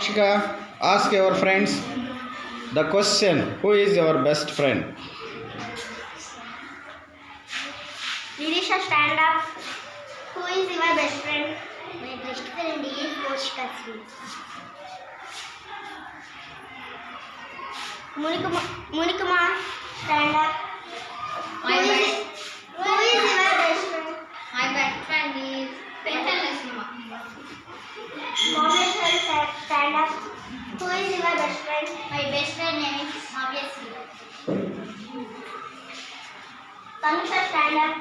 Sakshika, ask your friends the question, who is your best friend? Nirisha, stand up. Who is your best friend? My best friend is Moshika Sri. Monikama, stand up. Who is your best friend? My best friend is Pentalesima. Momeshwar, stand up. Who is your best friend? My best friend name is Mavyasri. Tanusha, stand up.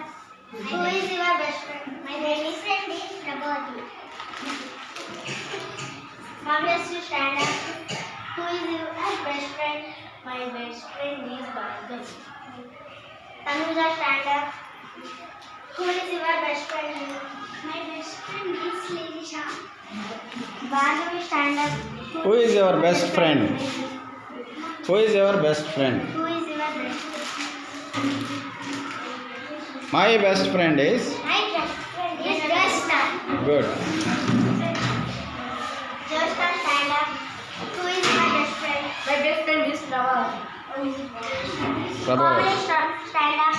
Who is your best friend? My best friend is Prabhavati. Mavyasri, stand up. Who is your best friend? My best friend is Bhargav. Tanuja, stand up. Who is your best friend? My best friend is Lilisha. Bhargavi, stand up. Who is your best friend? Who is your best friend? Who is your best friend? My best friend is My best friend is Joshna. good. Joshna, stand up. Who is my best friend? My best friend is Prabha. Prabha. Komal, stand up.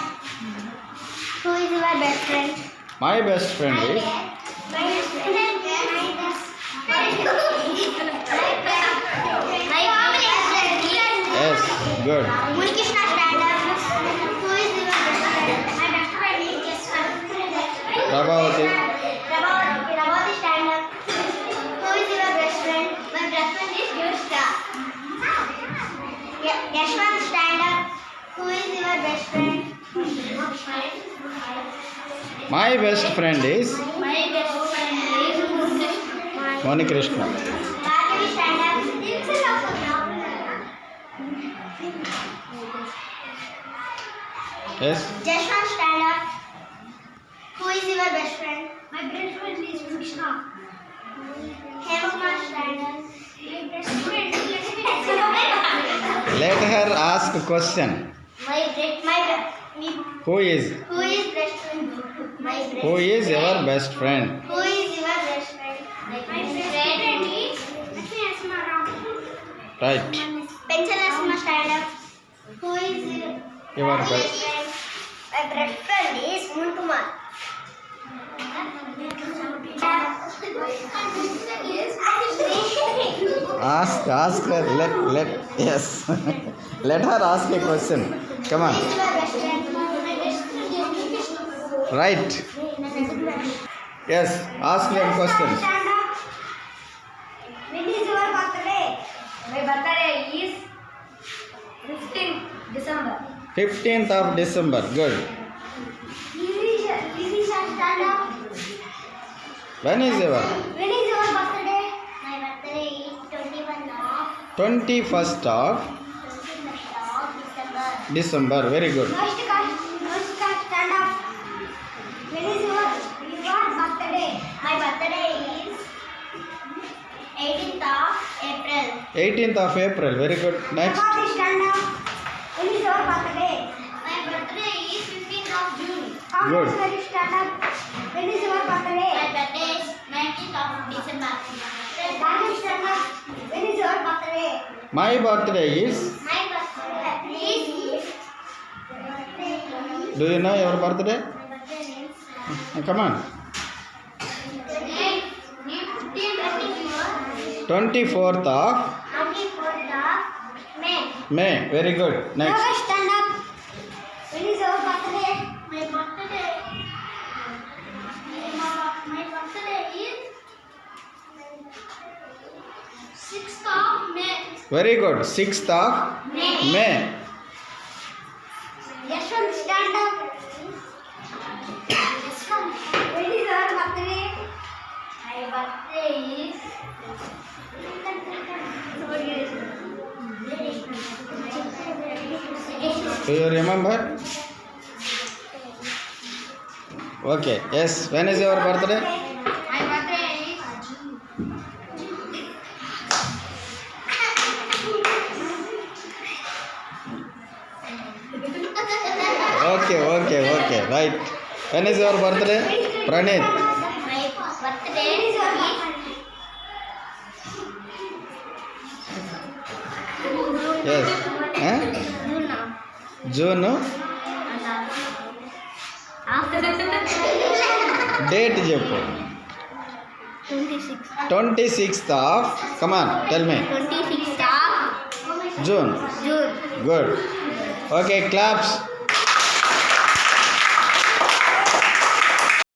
Who is your best friend? My best friend is My best friend is yes, good. Munikishna, stand up. Who is your best friend? My best friend is Jesswant. Prabhavati. Prabhavati, stand up. Who is your best friend? My best friend is Yoshka. Yashwant, stand up. Who is your best friend? My best friend is My best friend is Moni Krishna. Bhargavi, stand up. Yes. Jashwant, stand up. Who is your best friend? My best friend is Krishna. Hemkumar, stand up. My best friend is Let her ask a question. Who is best friend? My best who is your best friend? Who is your best friend? My best friend is Right. Penchalasma, stand up. Who is Your best. friend? My best friend is Munkumar. Ask her. Let yes. Let her ask a question. Come on. Who is your best friend? My best friend is Krishna. Right. Yes. Ask them questions. Stand up. When is your birthday? My birthday is 15th December. 15th of December. Good. Lirisha, stand up. When is your When is your birthday? My birthday is 21st of 21st of December. December. Very good. Noshika, stand up. When is your birthday? My birthday is 18th of April. 18th of April. Very good. Next. Prabhati, stand up. When is your birthday? My birthday is 15th of June. Good. Kameshwari, stand up. When is your birthday? My birthday is 19th of December. Rajesh, stand up. When is your birthday? My birthday is. My birthday is. Do you know your birthday? My birthday is. Come on. 24th of 24th of May. May. Very good. Next. Prakash, stand up. When is your birthday? My birthday. My birthday is 6th of May. Very good. 6th of May. Yashwant, stand up. When is your birthday? My birthday is. Do you remember? Okay. Yes. When is your birthday? My birthday is Okay. Right. When is your birthday? Pranit. My birthday is yes June date చెప్పు 26th of come on tell me 26th of June June. Good okay claps